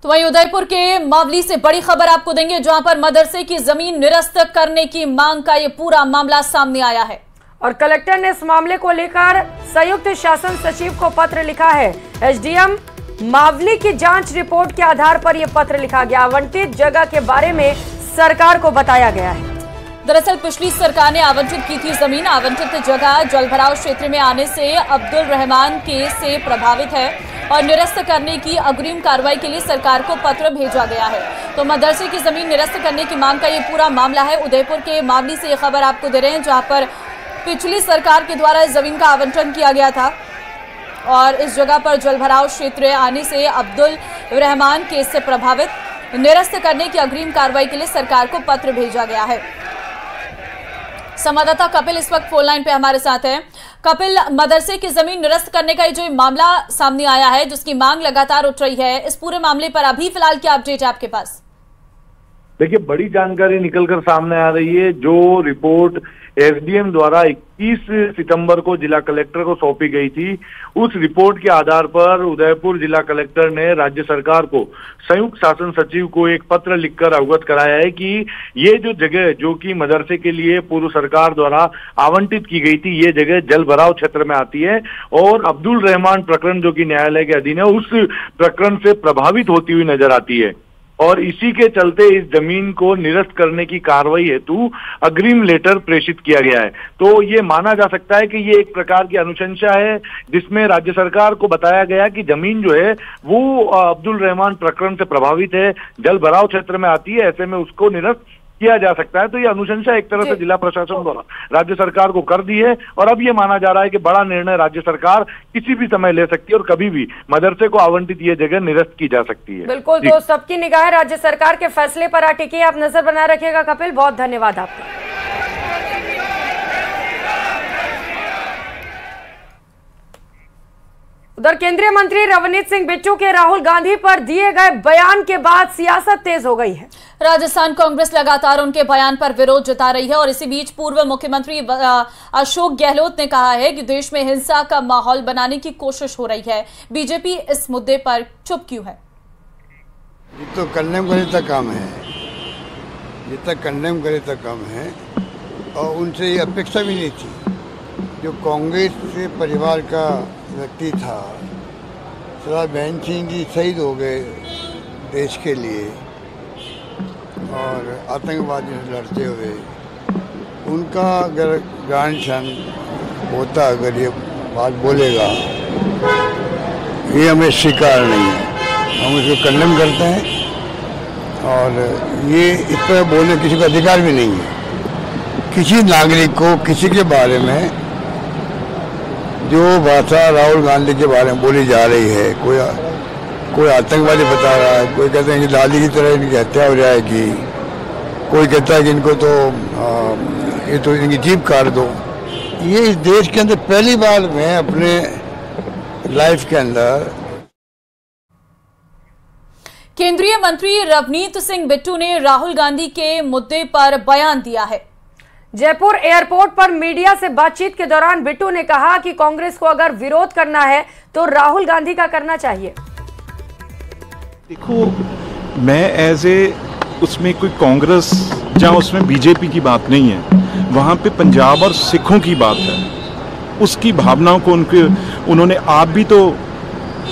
तो वहीं उदयपुर के मावली से बड़ी खबर आपको देंगे, जहां पर मदरसे की जमीन निरस्त करने की मांग का ये पूरा मामला सामने आया है और कलेक्टर ने इस मामले को लेकर संयुक्त शासन सचिव को पत्र लिखा है। एसडीएम मावली की जांच रिपोर्ट के आधार पर यह पत्र लिखा गया। आवंटित जगह के बारे में सरकार को बताया गया है। दरअसल पिछली सरकार ने आवंटित की थी जमीन। आवंटित जगह जलभराव क्षेत्र में आने से अब्दुल रहमान केस से प्रभावित है और निरस्त करने की अग्रिम कार्रवाई के लिए सरकार को पत्र भेजा गया है। तो मदरसे की जमीन निरस्त करने की मांग का ये पूरा मामला है। उदयपुर के मावली से ये खबर आपको दे रहे हैं, जहां पर पिछली सरकार के द्वारा इस जमीन का आवंटन किया गया था और इस जगह पर जलभराव क्षेत्र आने से अब्दुल रहमान केस से प्रभावित, निरस्त करने की अग्रिम कार्रवाई के लिए सरकार को पत्र भेजा गया है। संवाददाता कपिल इस वक्त फोन लाइन पे हमारे साथ हैं। कपिल, मदरसे की जमीन निरस्त करने का जो मामला सामने आया है, जिसकी मांग लगातार उठ रही है, इस पूरे मामले पर अभी फिलहाल क्या अपडेट है आपके पास? देखिए, बड़ी जानकारी निकलकर सामने आ रही है। जो रिपोर्ट एसडीएम द्वारा 21 सितंबर को जिला कलेक्टर को सौंपी गई थी, उस रिपोर्ट के आधार पर उदयपुर जिला कलेक्टर ने राज्य सरकार को संयुक्त शासन सचिव को एक पत्र लिखकर अवगत कराया है कि ये जो जगह जो कि मदरसे के लिए पूर्व सरकार द्वारा आवंटित की गई थी, ये जगह जल भराव क्षेत्र में आती है और अब्दुल रहमान प्रकरण जो कि न्यायालय के अधीन है, उस प्रकरण से प्रभावित होती हुई नजर आती है और इसी के चलते इस जमीन को निरस्त करने की कार्रवाई हेतु अग्रिम लेटर प्रेषित किया गया है। तो ये माना जा सकता है कि ये एक प्रकार की अनुशंसा है, जिसमें राज्य सरकार को बताया गया कि जमीन जो है वो अब्दुल रहमान प्रकरण से प्रभावित है, जल भराव क्षेत्र में आती है, ऐसे में उसको निरस्त किया जा सकता है। तो ये अनुशंसा एक तरह से जिला प्रशासन द्वारा राज्य सरकार को कर दी है और अब ये माना जा रहा है कि बड़ा निर्णय राज्य सरकार किसी भी समय ले सकती है और कभी भी मदरसे को आवंटित ये जगह निरस्त की जा सकती है। बिल्कुल, तो सबकी निगाह राज्य सरकार के फैसले पर टिकी है। आप नजर बनाए रखिएगा। कपिल, बहुत धन्यवाद आपका। उधर केंद्रीय मंत्री रवनीत सिंह बिट्टू के राहुल गांधी पर दिए गए बयान के बाद सियासत तेज हो गई है। राजस्थान कांग्रेस लगातार उनके बयान पर विरोध जता रही है और इसी बीच पूर्व मुख्यमंत्री अशोक गहलोत ने कहा है कि देश में हिंसा का माहौल बनाने की कोशिश हो रही है। बीजेपी इस मुद्दे पर चुप क्यों है? ये तो कंडेम करे तक काम है, ये तक कंडेम करे तक काम है और उनसे ये अपेक्षा भी नहीं थी। जो कांग्रेस से परिवार का व्यक्ति था, सरदार बहन सिंह जी शहीद हो गए देश के लिए और आतंकवादियों से लड़ते हुए, उनका अगर ग्रैंडसन होता, अगर ये बात बोलेगा, ये हमें स्वीकार नहीं है, हम उसको कंडेम करते हैं और ये इस पर बोलने किसी का अधिकार भी नहीं है। किसी नागरिक को किसी के बारे में जो भाषा राहुल गांधी के बारे में बोली जा रही है, कोई आतंकवादी बता रहा है, कोई कहते हैं कि दादी की तरह इनकी हत्या हो जाएगी, कोई कहता है कि इनको तो ये तो इनकी जीभ काट दो। ये इस देश के अंदर पहली बार मैं अपने लाइफ के अंदर। केंद्रीय मंत्री रवनीत सिंह बिट्टू ने राहुल गांधी के मुद्दे पर बयान दिया है। जयपुर एयरपोर्ट पर मीडिया से बातचीत के दौरान बिट्टू ने कहा कि कांग्रेस को अगर विरोध करना है तो राहुल गांधी का करना चाहिए। देखो, मैं एज ए उसमें कोई कांग्रेस जहाँ उसमें बीजेपी की बात नहीं है, वहाँ पे पंजाब और सिखों की बात है। उसकी भावनाओं को उन्होंने, आप भी तो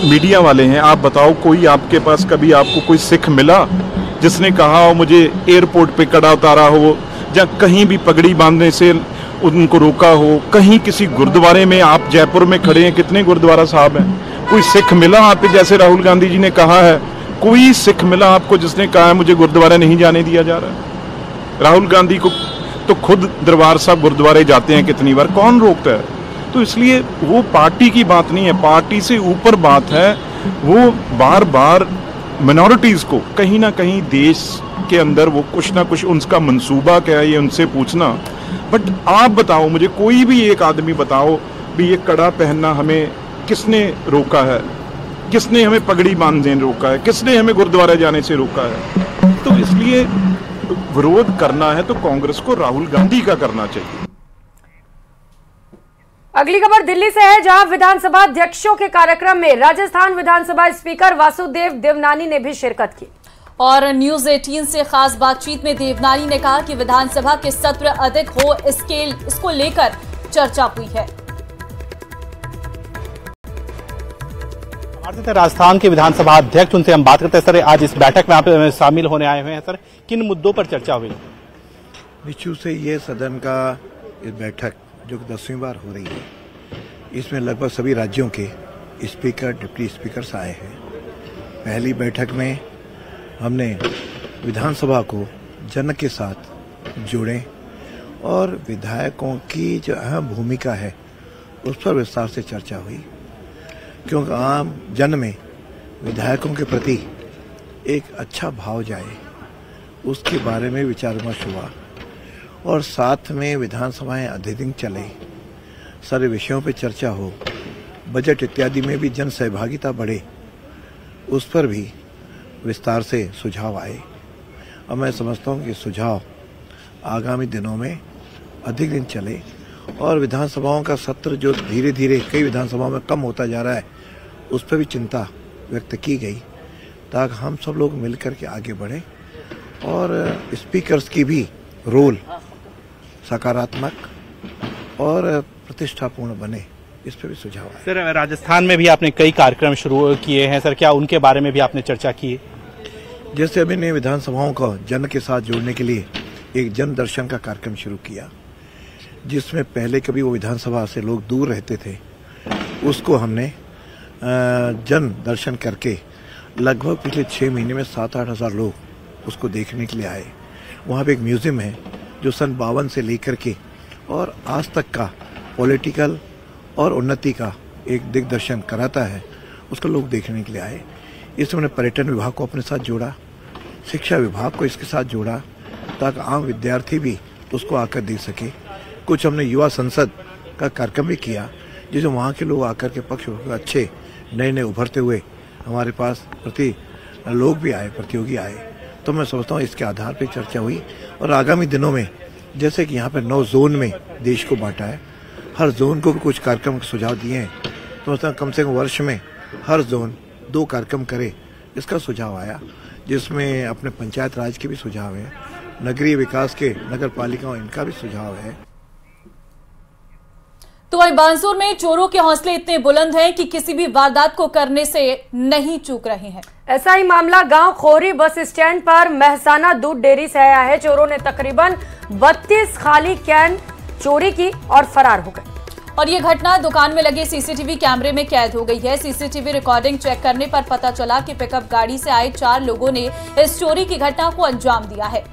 मीडिया वाले हैं, आप बताओ कोई आपके पास कभी आपको कोई सिख मिला जिसने कहा हो मुझे एयरपोर्ट पे कड़ा उतारा हो, या कहीं भी पगड़ी बांधने से उनको रोका हो, कहीं किसी गुरुद्वारे में, आप जयपुर में खड़े हैं, कितने गुरुद्वारा साहब हैं, कोई सिख मिला आप पे जैसे राहुल गांधी जी ने कहा है? कोई सिख मिला आपको जिसने कहा है मुझे गुरुद्वारा नहीं जाने दिया जा रहा है? राहुल गांधी को तो खुद दरबार साहब गुरुद्वारे जाते हैं कितनी बार, कौन रोकता है? तो इसलिए वो पार्टी की बात नहीं है, पार्टी से ऊपर बात है। वो बार बार मिनॉरिटीज को कहीं ना कहीं देश के अंदर वो कुछ ना कुछ उनका मंसूबा क्या है, ये उनसे पूछना। बट आप बताओ मुझे, कोई भी एक आदमी बताओ भी ये कड़ा पहनना हमें किसने रोका है? किसने हमें पगड़ी बांधने रोका है? किसने हमें गुरुद्वारा जाने से रोका है? तो इसलिए विरोध करना है तो कांग्रेस को राहुल गांधी का करना चाहिए। अगली खबर दिल्ली से है, जहां विधानसभा अध्यक्षों के कार्यक्रम में राजस्थान विधानसभा स्पीकर वासुदेव देवनानी ने भी शिरकत की। और न्यूज 18 से खास बातचीत में देवनानी ने कहा कि विधानसभा के सत्र अधिक हो इसको लेकर चर्चा हुई है। हमारे साथ राजस्थान के विधानसभा अध्यक्ष, उनसे हम बात करते हैं। सर, आज इस बैठक में आप शामिल होने आए हुए हैं, सर किन मुद्दों पर चर्चा हुई? निश्चित से ये सदन का इस बैठक जो 10वीं बार हो रही है, इसमें लगभग सभी राज्यों के स्पीकर, डिप्टी स्पीकर्स आए हैं। पहली बैठक में हमने विधानसभा को जन के साथ जोड़े और विधायकों की जो अहम भूमिका है उस पर विस्तार से चर्चा हुई, क्योंकि आम जन में विधायकों के प्रति एक अच्छा भाव जाए, उसके बारे में विचार विमर्श हुआ। और साथ में विधानसभाएं अधिक चले, सारे विषयों पर चर्चा हो, बजट इत्यादि में भी जन सहभागिता बढ़े, उस पर भी विस्तार से सुझाव आए। और मैं समझता हूँ कि सुझाव आगामी दिनों में अधिक दिन चले और विधानसभाओं का सत्र जो धीरे धीरे कई विधानसभाओं में कम होता जा रहा है, उस पर भी चिंता व्यक्त की गई, ताकि हम सब लोग मिलकर के आगे बढ़े और स्पीकर्स की भी रोल सकारात्मक और प्रतिष्ठापूर्ण बने, इस पर भी सुझाव आए। सर, राजस्थान में भी आपने कई कार्यक्रम शुरू किए हैं, सर क्या उनके बारे में भी आपने चर्चा की? जैसे अभी ने विधानसभाओं को जन के साथ जोड़ने के लिए एक जन दर्शन का कार्यक्रम शुरू किया, जिसमें पहले कभी वो विधानसभा से लोग दूर रहते थे, उसको हमने जन दर्शन करके लगभग पिछले 6 महीने में 7-8 हज़ार लोग उसको देखने के लिए आए। वहाँ पे एक म्यूजियम है जो सन 52 से लेकर के और आज तक का पॉलिटिकल और उन्नति का एक दिग्दर्शन कराता है, उसको लोग देखने के लिए आए। इसमें हमने पर्यटन विभाग को अपने साथ जोड़ा, शिक्षा विभाग को इसके साथ जोड़ा, ताकि आम विद्यार्थी भी उसको आकर देख सके। कुछ हमने युवा संसद का कार्यक्रम भी किया, जिसमें वहाँ के लोग आकर के पक्ष अच्छे नए उभरते हुए हमारे पास लोग भी आए, प्रतियोगी आए। तो मैं समझता हूँ इसके आधार पर चर्चा हुई और आगामी दिनों में जैसे कि यहाँ पर 9 जोन में देश को बांटा है, हर जोन को भी कुछ कार्यक्रम सुझाव दिए हैं, तो मतलब कम से कम वर्ष में हर जोन 2 कार्यक्रम करे, इसका सुझाव आया, जिसमें अपने पंचायत राज के भी सुझाव है, नगरीय विकास के नगर पालिकाओं इनका भी सुझाव है। तो वहीं बांसुर में चोरों के हौसले इतने बुलंद हैं कि किसी भी वारदात को करने से नहीं चूक रहे हैं। ऐसा ही मामला गांव खोरी बस स्टैंड पर महसाना दूध डेयरी से आया है। चोरों ने तकरीबन 32 खाली कैन चोरी की और फरार हो गए। और ये घटना दुकान में लगे सीसीटीवी कैमरे में कैद हो गई है। सीसीटीवी रिकॉर्डिंग चेक करने पर पता चला कि पिकअप गाड़ी से आए 4 लोगों ने इस चोरी की घटना को अंजाम दिया है।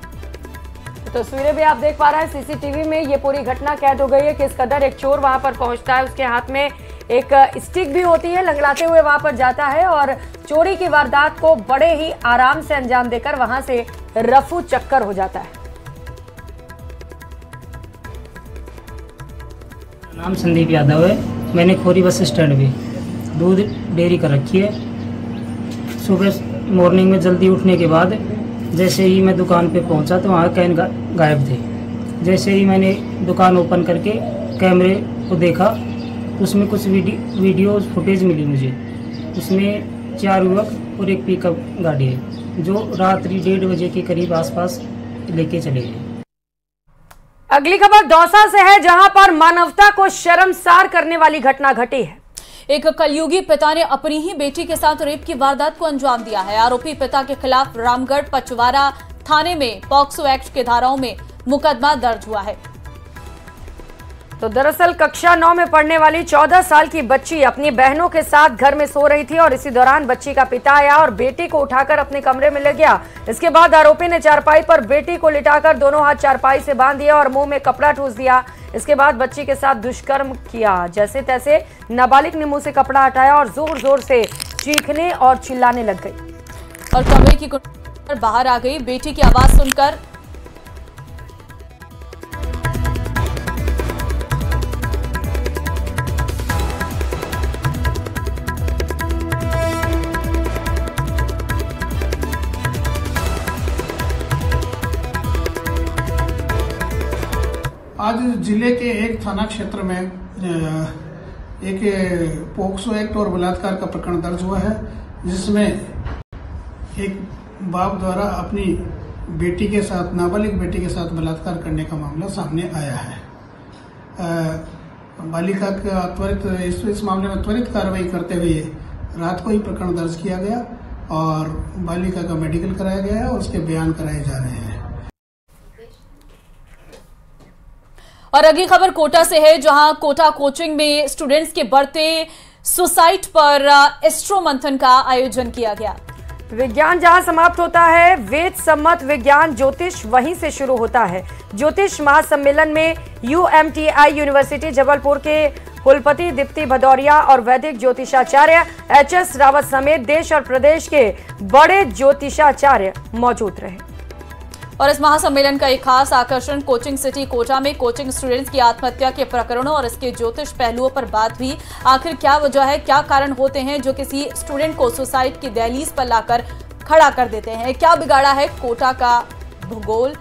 तस्वीरें भी आप देख पा रहे हैं, सीसीटीवी में ये पूरी घटना कैद हो गई है। किस कदर एक चोर वहां पर पहुंचता है, उसके हाथ में एक स्टिक भी होती है, लंगड़ाते हुए वहां पर जाता है और चोरी की वारदात को बड़े ही आराम से अंजाम देकर वहां से रफू चक्कर हो जाता है। नाम संदीप यादव है। मैंने खोरी बस स्टैंड पे दूध डेयरी कर रखी है। सुबह मॉर्निंग में जल्दी उठने के बाद जैसे ही मैं दुकान पे पहुंचा तो वहाँ कैन गायब थे। जैसे ही मैंने दुकान ओपन करके कैमरे को देखा, उसमें कुछ वीडियो फुटेज मिली मुझे। उसमें 4 युवक और एक पिकअप गाड़ी है, जो रात्रि 1:30 बजे के करीब आसपास लेके चले गए। अगली खबर दौसा से है, जहां पर मानवता को शर्मसार करने वाली घटना घटी है। एक कलयुगी पिता ने अपनी ही बेटी के साथ रेप की वारदात को अंजाम दिया है। आरोपी पिता के खिलाफ रामगढ़ पचवारा थाने में पॉक्सो एक्ट के धाराओं में मुकदमा दर्ज हुआ है। तो दरअसल कक्षा 9 में पढ़ने वाली 14 साल की बच्ची अपनी बहनों के साथ घर में सो रही थी और इसी दौरान बच्ची का पिता आया और बेटी को उठाकर अपने कमरे में ले गया। इसके बाद आरोपी ने चारपाई पर बेटी को लिटाकर दोनों हाथ चारपाई से बांध दिया और मुंह में कपड़ा ठूस दिया। इसके बाद बच्ची के साथ दुष्कर्म किया। जैसे तैसे नाबालिग ने मुंह से कपड़ा हटाया और जोर जोर से चीखने और चिल्लाने लग गई और कमरे की कुंडी बाहर आ गई। बेटी की आवाज सुनकर आज जिले के एक थाना क्षेत्र में एक पोक्सो एक्ट और बलात्कार का प्रकरण दर्ज हुआ है, जिसमें एक बाप द्वारा अपनी बेटी के साथ, नाबालिग बेटी के साथ बलात्कार करने का मामला सामने आया है। बालिका का त्वरित इस मामले में त्वरित कार्रवाई करते हुए रात को ही प्रकरण दर्ज किया गया और बालिका का मेडिकल कराया गया है और उसके बयान कराए जा रहे हैं। और अगली खबर कोटा से है, जहां कोटा कोचिंग में स्टूडेंट्स के बढ़ते सुसाइड पर एस्ट्रो मंथन का आयोजन किया गया। विज्ञान जहां समाप्त होता है, वेद सम्मत विज्ञान ज्योतिष वहीं से शुरू होता है। ज्योतिष महासम्मेलन में UMTI यूनिवर्सिटी जबलपुर के कुलपति दीप्ति भदौरिया और वैदिक ज्योतिषाचार्य HS रावत समेत देश और प्रदेश के बड़े ज्योतिषाचार्य मौजूद रहे। और इस महासम्मेलन का एक खास आकर्षण कोचिंग सिटी कोटा में कोचिंग स्टूडेंट्स की आत्महत्या के प्रकरणों और इसके ज्योतिष पहलुओं पर बात हुई। आखिर क्या वजह है, क्या कारण होते हैं जो किसी स्टूडेंट को सुसाइड की दहलीज पर लाकर खड़ा कर देते हैं, क्या बिगाड़ा है कोटा का भूगोल,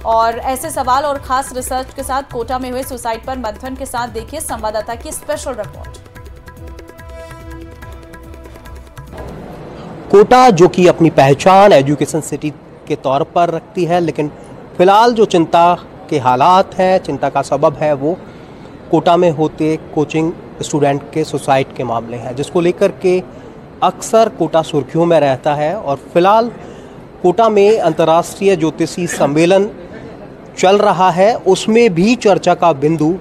और ऐसे सवाल और खास रिसर्च के साथ कोटा में हुए सुसाइड पर मंथन के साथ देखिए संवाददाता की स्पेशल रिपोर्ट। कोटा जो कि अपनी पहचान एजुकेशन सिटी के तौर पर रखती है, लेकिन फिलहाल जो चिंता के हालात हैं, चिंता का सबब है, वो कोटा में होते कोचिंग स्टूडेंट के सुसाइड के मामले हैं, जिसको लेकर के अक्सर कोटा सुर्खियों में रहता है। और फिलहाल कोटा में अंतर्राष्ट्रीय ज्योतिषी सम्मेलन चल रहा है, उसमें भी चर्चा का बिंदु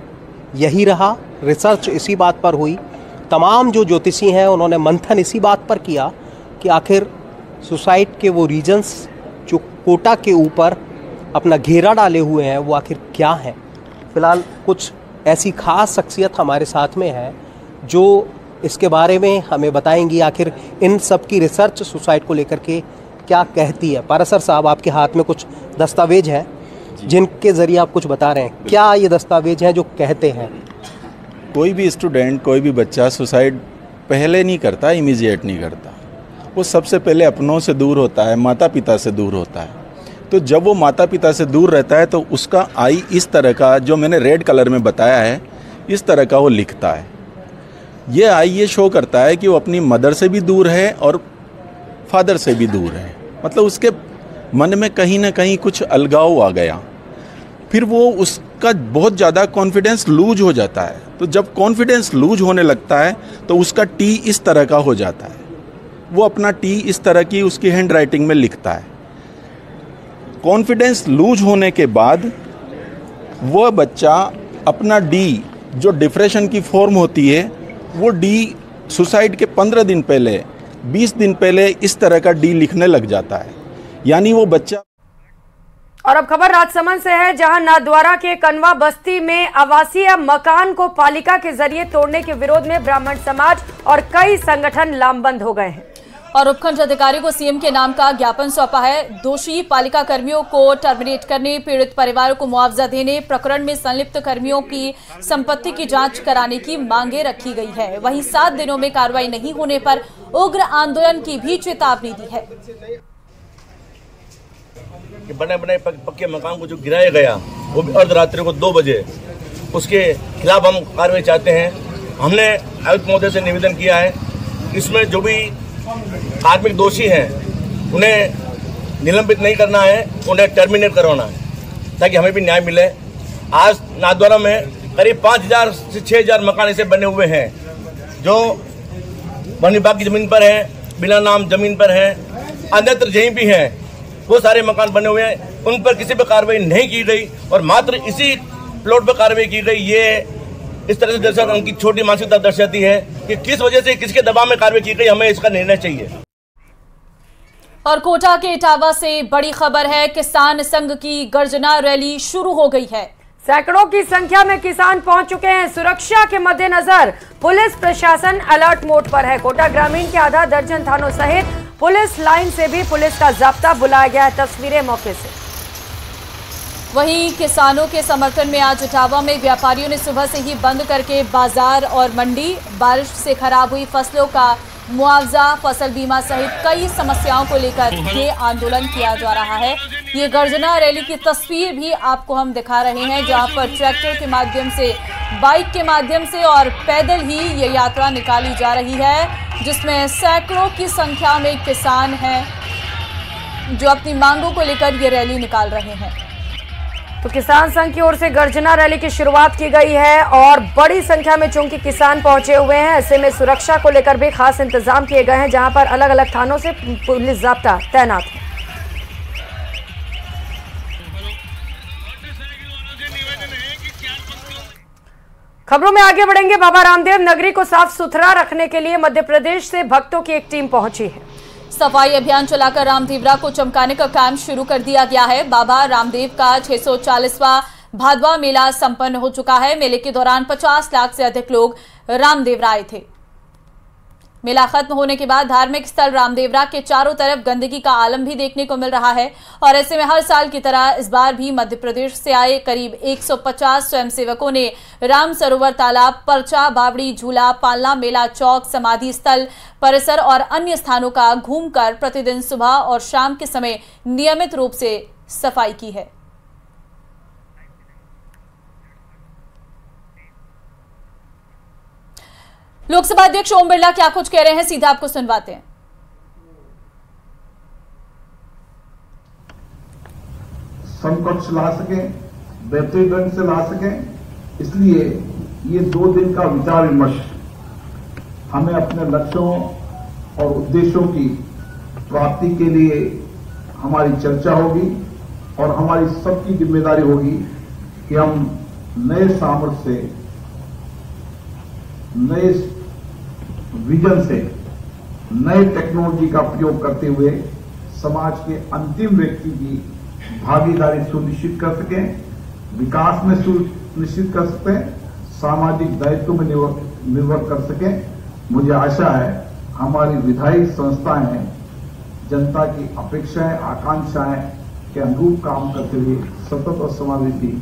यही रहा। रिसर्च इसी बात पर हुई, तमाम जो ज्योतिषी हैं उन्होंने मंथन इसी बात पर किया कि आखिर सुसाइड के वो रीजन्स जो कोटा के ऊपर अपना घेरा डाले हुए हैं वो आखिर क्या हैं। फिलहाल कुछ ऐसी खास शख्सियत हमारे साथ में है जो इसके बारे में हमें बताएंगी आखिर इन सब की रिसर्च सुसाइड को लेकर के क्या कहती है। पारासर साहब, आपके हाथ में कुछ दस्तावेज हैं जिनके जरिए आप कुछ बता रहे हैं, क्या ये दस्तावेज हैं जो कहते हैं? कोई भी स्टूडेंट, कोई भी बच्चा सुसाइड पहले नहीं करता, इमीडिएट नहीं करता। वो सबसे पहले अपनों से दूर होता है, माता पिता से दूर होता है। तो जब वो माता पिता से दूर रहता है तो उसका आई इस तरह का, जो मैंने रेड कलर में बताया है, इस तरह का वो लिखता है। ये आई ये शो करता है कि वो अपनी मदर से भी दूर है और फादर से भी दूर है, मतलब उसके मन में कहीं ना कहीं कुछ अलगाव आ गया। फिर वो उसका बहुत ज़्यादा कॉन्फिडेंस लूज हो जाता है। तो जब कॉन्फिडेंस लूज होने लगता है तो उसका टी इस तरह का हो जाता है। वो अपना टी इस तरह की उसकी हैंड राइटिंग में लिखता है। कॉन्फिडेंस लूज होने के बाद वो बच्चा अपना डी, जो डिप्रेशन की फॉर्म होती है, वो डी सुसाइड के 15 दिन पहले, 20 दिन पहले इस तरह का डी लिखने लग जाता है। यानी वो बच्चा। और अब खबर राजसमंद से है, जहां नाथद्वारा के कनवा बस्ती में आवासीय मकान को पालिका के जरिए तोड़ने के विरोध में ब्राह्मण समाज और कई संगठन लामबंद हो गए हैं। और उपखंड अधिकारी को सीएम के नाम का ज्ञापन सौंपा है। दोषी पालिका कर्मियों को टर्मिनेट करने, पीड़ित परिवारों को मुआवजा देने, प्रकरण में संलिप्त कर्मियों की संपत्ति की जांच कराने की मांगे रखी गई है। वहीं 7 दिनों में कार्रवाई नहीं होने पर उग्र आंदोलन की भी चेतावनी दी है। बने बने पक्के मकान को जो गिराया गया, वो भी अर्धरात्रि को 2 बजे, उसके खिलाफ हम कार्रवाई चाहते हैं। हमने आयुक्त महोदय से निवेदन किया है, इसमें जो भी कार्मिक दोषी हैं उन्हें निलंबित नहीं करना है, उन्हें टर्मिनेट करवाना है ताकि हमें भी न्याय मिले। आज नाथद्वारा में करीब 5000 से 6000 मकान ऐसे बने हुए हैं जो वन विभाग की जमीन पर हैं, बिना नाम जमीन पर हैं, अन्यत्र जहीं भी हैं, वो सारे मकान बने हुए हैं। उन पर किसी पर कार्रवाई नहीं की गई और मात्र इसी प्लॉट पर कार्रवाई की गई। ये इस तरह से दर्शाता, उनकी छोटी मानसिकता दर्शाती है कि किस वजह से, किसके दबाव में कार्रवाई की गई। हमें इसका निर्णय चाहिए। और कोटा के इटावा से बड़ी खबर है, किसान संघ की गर्जना रैली शुरू हो गई है। सैकड़ों की संख्या में किसान पहुंच चुके हैं। सुरक्षा के मद्देनजर पुलिस प्रशासन अलर्ट मोड पर है। कोटा ग्रामीण के आधा दर्जन थानों सहित पुलिस लाइन से भी पुलिस का जाब्ता बुलाया गया है। तस्वीरें मौके से। वहीं किसानों के समर्थन में आज इटावा में व्यापारियों ने सुबह से ही बंद करके बाजार और मंडी, बारिश से खराब हुई फसलों का मुआवजा, फसल बीमा सहित कई समस्याओं को लेकर ये आंदोलन किया जा रहा है। ये गर्जना रैली की तस्वीर भी आपको हम दिखा रहे हैं, जहां पर ट्रैक्टर के माध्यम से बाइक के माध्यम से और पैदल ही ये यात्रा निकाली जा रही है, जिसमें सैकड़ों की संख्या में किसान हैं जो अपनी मांगों को लेकर ये रैली निकाल रहे हैं। तो किसान संघ की ओर से गर्जना रैली की शुरुआत की गई है और बड़ी संख्या में चूंकि किसान पहुंचे हुए हैं, ऐसे में सुरक्षा को लेकर भी खास इंतजाम किए गए हैं, जहां पर अलग अलग थानों से पुलिस जाब्ता तैनात है। खबरों में आगे बढ़ेंगे। बाबा रामदेव नगरी को साफ सुथरा रखने के लिए मध्य प्रदेश से भक्तों की एक टीम पहुंची है। सफाई अभियान चलाकर रामदेवरा को चमकाने का काम शुरू कर दिया गया है। बाबा रामदेव का 640वां भादवा मेला संपन्न हो चुका है। मेले के दौरान 50 लाख से अधिक लोग रामदेवरा आए थे। मेला खत्म होने के बाद धार्मिक स्थल रामदेवरा के चारों तरफ गंदगी का आलम भी देखने को मिल रहा है और ऐसे में हर साल की तरह इस बार भी मध्य प्रदेश से आए करीब 150 स्वयंसेवकों ने राम सरोवर तालाब, परचा, बावड़ी, झूला, पालना, मेला चौक, समाधि स्थल, परिसर और अन्य स्थानों का घूमकर प्रतिदिन सुबह और शाम के समय नियमित रूप से सफाई की है। लोकसभा अध्यक्ष ओम बिरला क्या कुछ कह रहे हैं, सीधा आपको सुनवाते हैं। समकक्ष ला सके, बेहतरीन ढंग से ला सके, इसलिए ये 2 दिन का विचार विमर्श हमें अपने लक्ष्यों और उद्देश्यों की प्राप्ति के लिए हमारी चर्चा होगी और हमारी सबकी जिम्मेदारी होगी कि हम नए सामर्थ्य से, नए विजन से, नए टेक्नोलॉजी का प्रयोग करते हुए समाज के अंतिम व्यक्ति की भागीदारी सुनिश्चित कर सकें, विकास में सुनिश्चित कर सकें, सामाजिक दायित्व में निर्भर कर सकें। मुझे आशा है हमारी विधायी संस्थाएं जनता की अपेक्षाएं, आकांक्षाएं के अनुरूप काम करते हुए सतत और समावेशी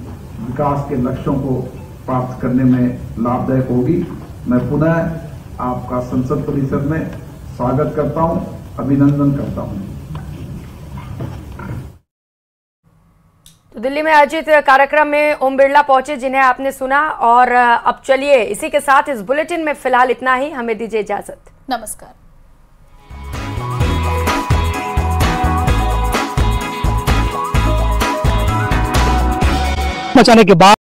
विकास के लक्ष्यों को प्राप्त करने में लाभदायक होगी। मैं पुनः आपका संसद परिसर में स्वागत करता हूं, अभिनंदन करता हूं। तो दिल्ली में आयोजित कार्यक्रम में ओम बिरला पहुंचे, जिन्हें आपने सुना। और अब चलिए इसी के साथ इस बुलेटिन में फिलहाल इतना ही। हमें दीजिए इजाजत। नमस्कार। मचाने के बाद